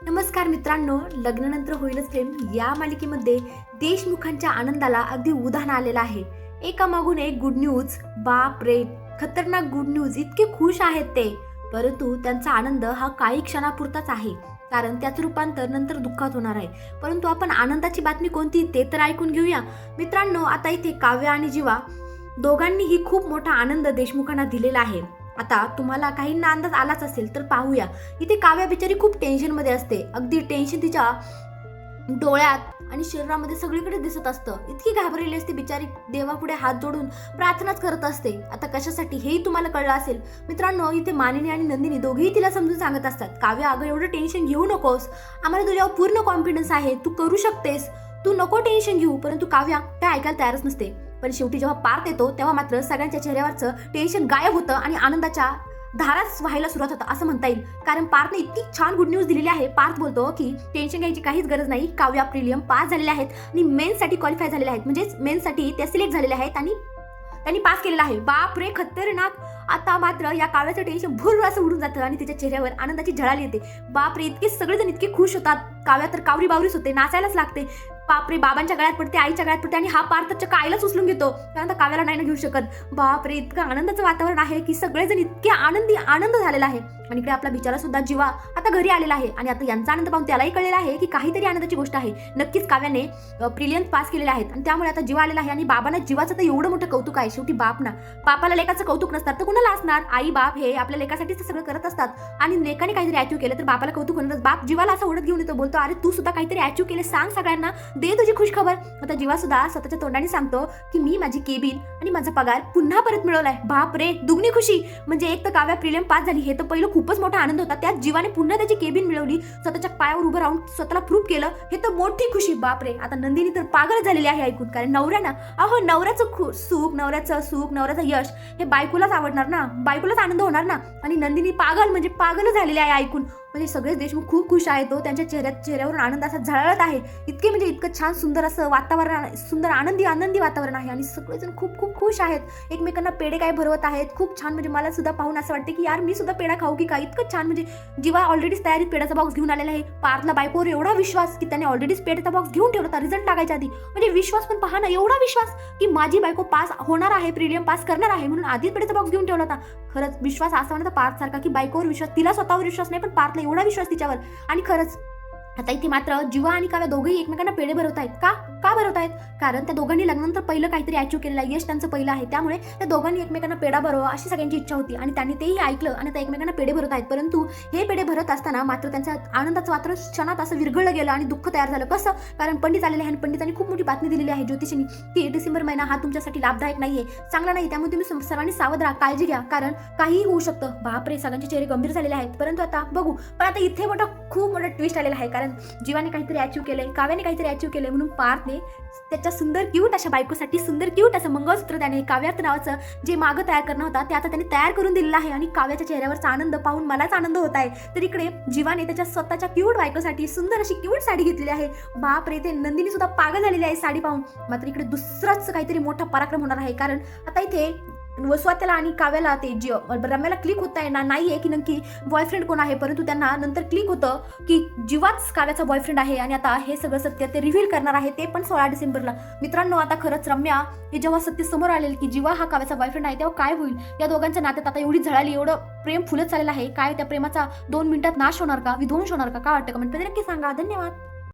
नमस्कार मित्रांनो, लग्नानंतर होईलच प्रेम या मालिकेमध्ये देशमुखांच्या आनंदाला अगदी उधाण आलेलं आहे. एकामागून एक गुड न्यूज. बाप रे, खतरनाक गुड न्यूज. इतके खुश आहेत ते, परंतु त्यांचा आनंद हा काही क्षणापुरताच आहे, कारण त्याचं रूपांतर नंतर दुःखात होणार आहे. परंतु आपण आनंदाची बातमी कोणती ते तर ऐकून घेऊया. मित्रांनो, आता इथे काव्या आणि जीवा दोघांनीही खूप मोठा आनंद देशमुखांना दिलेला आहे. आता तुम्हाला काहींना अंदाज आलाच असेल तर पाहूया. इथे काव्या बिचारी खूप टेन्शन मध्ये असते. अगदी टेन्शन तिच्या डोळ्यात आणि शरीरामध्ये सगळीकडे दिसत असतं. इतकी घाबरलेली असते बिचारी, देवापुढे हात जोडून प्रार्थनाच करत असते. आता कशासाठी हेही तुम्हाला कळलं असेल. मित्रांनो, इथे मानिनी आणि नंदिनी दोघेही तिला समजून सांगत असतात, काव्या अगं एवढं टेन्शन घेऊ नकोस, आम्हाला तुझ्यावर पूर्ण कॉन्फिडन्स आहे, तू करू शकतेस, तू नको टेन्शन घेऊ. परंतु काव्या त्या ऐकायला तयारच नसते. पण शेवटी जेव्हा पार्थ येतो तेव्हा मात्र सगळ्यांच्या चेहऱ्यावरचं टेन्शन गायब होतं आणि आनंदाच्या धाराच व्हायला सुरुवात होतं असं म्हणता येईल. कारण पार्थने इतकी छान गुड न्यूज दिलेली आहे. पार्थ बोलतो की टेन्शन घ्यायची काहीच गरज नाही, काव्या प्रिलियम पास झालेल्या आहेत आणि मेन्ससाठी क्वालिफाय झालेल्या आहेत, म्हणजेच मेन्ससाठी त्या सिलेक्ट झालेल्या आहेत आणि त्यांनी पास केलेला आहे. बाप रे, खतरनाक. आता मात्र या काव्याचं टेन्शन भुर्र असं उडून जातं आणि तिच्या चेहऱ्यावर आनंदाची झळाली येते. बाप रे, इतके सगळेजण इतके खुश होतात. काव्या तर कावरी बावरीच होते, नाचायलाच लागते. बापरे, बाबांच्या गळ्यात पडते, आईच्या गळ्यात पडते आणि हा पार्थच्या कायलाच उचलून घेतो, कारण काव्याला नाही ना घेऊ शकत. बाप रे, इतकं आनंदाचं वातावरण आहे की सगळेजण इतके आनंद झालेला आहे. आणि इकडे आपला बिचारा सुद्धा जीवा आता घरी आलेला आहे आणि आता यांचा आनंद पाहून त्यालाही कळलेला आहे की काहीतरी आनंदाची गोष्ट आहे. नक्कीच काव्याने प्रिलियन्स पास केलेले आहेत आणि त्यामुळे आता जीवा आलेला आहे. आणि बाबांना जीवाचं तर एवढं मोठं कौतुक आहे. शेवटी बापाला लेकाचं कौतुक नसतात तर कुणाला असणार. आई बाप हे आपल्या लेकासाठीच सगळं करत असतात आणि लेकाने काहीतरी अचीव केलं तर बापाला कौतुक होणारच. बाप जीवाला असं ओढत घेऊन येतो, बोलतो अरे तू सुद्धा काहीतरी अचीव केले, सांग सगळ्यांना, दे तुझी खुश खबर. आता जीवा सुद्धा स्वतःच्या तोंडाने सांगतो की मी माझी केबिन आणि माझा पगार पुन्हा परत मिळवलाय. बाप रे, दुगणी खुशी. म्हणजे एक तर काव्या प्रिलियम पास झाली, हे तर पहिलं खूपच मोठा आनंद होता. त्यात जीवाने पुन्हा त्याची केबिन मिळवली, स्वतःच्या पायावर उभं राहून स्वतःला प्रूव्ह केलं, हे तर मोठी खुशी. बाप रे, आता नंदिनी तर पागल झालेली आहे ऐकून. कारण नवऱ्याचं सुख, नवऱ्याचं यश हे बायकोलाच आवडणार ना, बायकोलाच आनंद होणार ना. आणि नंदिनी पागल म्हणजे पागल झालेली आहे ऐकून. म्हणजे सगळेच देशमुख खूप खुश आहेत. तो त्यांच्या चेहऱ्यावरून आनंद असा झळाळत आहे. इतकं छान सुंदर असं वातावरण, सुंदर आनंदी वातावरण आहे आणि सगळेजण खूप खूप खुश आहेत. एकमेकांना पेढे काय भरवत आहेत. खूप छान. म्हणजे मला सुद्धा पाहून असं वाटतं की यार मी सुद्धा पेढा खाऊ की काय. इतकं छान. म्हणजे जीवा ऑलरेडीच तयारीत पेढ्याचा बॉक्स घेऊन आलेला आहे. पार्थला बायकोवर एवढा विश्वास की त्याने ऑलरेडीच पेढ्याचा बॉक्स घेऊन ठेवला होता रिझल्ट लागायच्या आधी. म्हणजे विश्वास पण पहा ना, एवढा विश्वास की माझी बायको पास होणार आहे, प्रिलियम पास करणार आहे, म्हणून आधीच पेढ्याचा बॉक्स घेऊन ठेवला होता. खरंच विश्वास असा म्हणता पार्थ सारखा की बायकोवर विश्वास, तिला स्वतःवर विश्वास नाही पण पार्थला एवढा विश्वास तिच्यावर. आणि खरंच आता इथे मात्र जीवा आणि काव्या दोघेही एकमेकांना पेढे भरवत आहेत. का भरवत आहेत? कारण त्या दोघांनी लग्नानंतर पहिलं काहीतरी अचीव केलेलं आहे, यश त्यांचं पहिलं आहे. त्यामुळे त्या दोघांनी एकमेकांना पेढा भरवा अशी सगळ्यांची इच्छा होती आणि त्यांनी तेही ऐकलं आणि आता एकमेकांना पेढे भरत आहेत. परंतु हे पेढे भरत असताना मात्र त्यांच्या आनंदाचं वातावरण क्षणात असं विरघळलं गेलं आणि दुःख तयार झालं. कसं? कारण पंडित आलेले आहे आणि पंडितांनी खूप मोठी बातमी दिलेली आहे ज्योतिषींनी की डिसेंबर महिना हा तुमच्यासाठी लाभदायक नाहीये, चांगला नाही. त्यामुळे तुम्ही सर्वांनी सावध राहा, काळजी घ्या, कारण काहीही होऊ शकतं. बापरे, सगळ्यांचे चेहरे गंभीर झालेले आहेत. परंतु आता बघू. पण आता इथे खूप मोठा ट्विस्ट आलेला आहे. कारण जीवाने काहीतरी अचीव केलंय, काव्याने काहीतरी अचीव केलंय, म्हणून पार्थने त्याच्या सुंदर क्यूट अशा बायकोसाठी सुंदर क्यूट असं मंगळसूत्र त्याने काव्यात नावाचं जे मागं तयार करणं होता ते आता त्याने तयार करून दिलेलं आहे. आणि काव्याच्या चेहऱ्यावरचा आनंद पाहून मलाच आनंद होत आहे. तर इकडे जीवाने त्याच्या स्वतःच्या क्यूट बायकोसाठी सुंदर अशी क्यूट साडी घेतलेली आहे. बाप रे, ते नंदिनी सुद्धा पागल झालेली आहे साडी पाहून. मात्र इकडे दुसराच काहीतरी मोठा पराक्रम होणार आहे. कारण आता इथे स्वातीला आणि काव्याला ते रम्याला क्लिक होत आहे ना, नाहीये की नक्की बॉयफ्रेंड कोण आहे. परंतु त्यांना नंतर क्लिक होतं की जीवाच काव्याचा बॉयफ्रेंड आहे आणि आता हे सगळं सत्य ते रिव्हील करणार आहे, ते पण 16 डिसेंबरला. मित्रांनो, आता खरंच रम्या हे जेव्हा सत्य समोर आलेलं की जीवा हा काव्याचा बॉयफ्रेंड आहे, तेव्हा काय होईल. या दोघांच्या नात्यात आता एवढी झळाली, एवढं प्रेम फुलत चाललेलं आहे. काय त्या प्रेमाचा 2 मिनिटात नाश होणार का, विध्वंस होणार का? काय वाटतं कमेंटमध्ये नक्की सांगा. धन्यवाद.